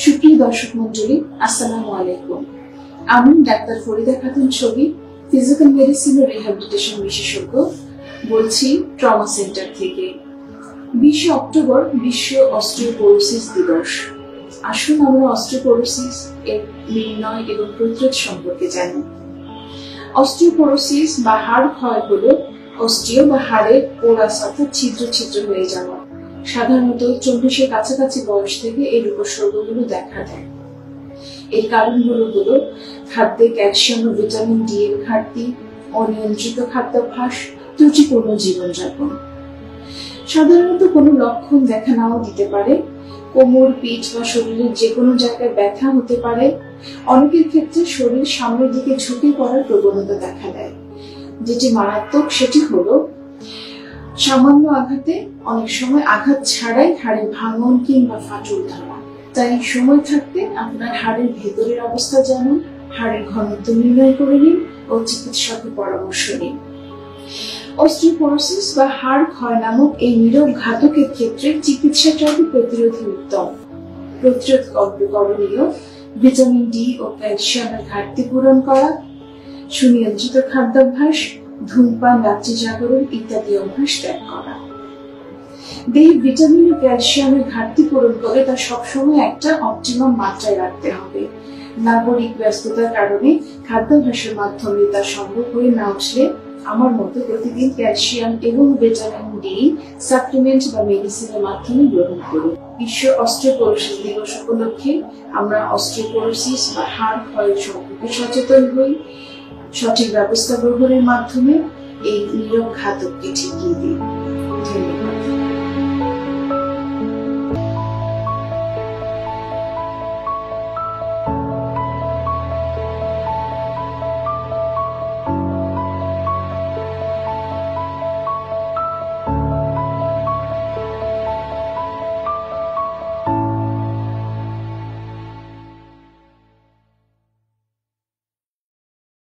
সুপ্রিয় দর্শক মন্ডলী, আসসালামু আলাইকুম। আমি ডাক্তার ফরিদা খাতুন ছবি, ফিজিক্যাল মেডিসিন ও রিহ্যাবিলিটেশন বিশেষজ্ঞ, বলছি ট্রমা সেন্টার থেকে। 20 অক্টোবর বিশ্ব অস্টিওপোরোসিস দিবস। আসুন আমরা অস্টিওপোরোসিস এর নির্ণয় এবং প্রতিরোধ সম্পর্কে জানি। অস্টিওপোরোসিস বা হাড় ক্ষয় হলো অস্টিও বা হাড়ের পোরাস অর্থাৎ ছিদ্র ছিদ্র হয়ে যাওয়া। সাধারণত 40-এর কাছাকাছি বয়স থেকে এই উপসর্গগুলো দেখা দেয়। এর কারণগুলো হলো খাদ্যে ক্যালসিয়াম ও ভিটামিন ডি এর ঘাটতি, অনিয়ন্ত্রিত খাদ্যাভ্যাস, ত্রুটিপূর্ণ জীবনযাপন। সাধারণত কোনো লক্ষণ দেখা নাও দিতে পারে। কোমর, পিঠ বা শরীরের যে কোনো জায়গায় ব্যথা হতে পারে। অনেকের ক্ষেত্রে শরীর সামনের দিকে ঝুঁকে পড়ার প্রবণতা দেখা দেয়। যেটি মারাত্মক সেটি হলো সামান্য আঘাতে অনেক সময় আঘাত ছাড়াই হাড়ের ভাঙন কিংবা ফাটল ধরা। তাই সময় থাকতে আপনার হাড়ের ভেতরের অবস্থা জানুন, হাড়ের ঘনত্ব নির্ণয় করে নিন ও চিকিৎসকের পরামর্শ নিন। অস্টিওপোরোসিস বা হাড় ক্ষয় নামক এই নীরব ঘাতকের ক্ষেত্রে চিকিৎসাটাকে প্রতিরোধী উত্তম। প্রতিরোধ করণীয় ভিটামিন ডি ও ক্যালসিয়ামের ঘাটতি পূরণ করা, সুনিয়ন্ত্রিত খাদ্যাভ্যাস, ধূমপান, রাত্রি জাগরণ ইত্যাদি অভ্যাস ত্যাগ করা। দেহে ভিটামিন ও ক্যালসিয়ামের ঘাটতি পূরণ করে তা সবসময় একটা অপটিমাম মাত্রায় রাখতে হবে। নাগরিক ব্যস্ততার কারণে খাদ্যাভ্যাসের মাধ্যমে তা সম্ভব হয়ে না উঠলে আমার মতো প্রতিদিন ক্যালসিয়াম এবং ভিটামিন ডি সাপ্লিমেন্ট বা মেডিসিনের মাধ্যমে গ্রহণ করুন। বিশ্ব অস্টিওপোরোসিস দিবস উপলক্ষে আমরা অস্টিওপোরোসিস বা হাড় ক্ষয়ের সম্পর্কে সচেতন হই। সঠিক ব্যবস্থা গ্রহণের মাধ্যমে এই নীরব ঘাতককে ঠেকিয়ে দিই। ধন্যবাদ।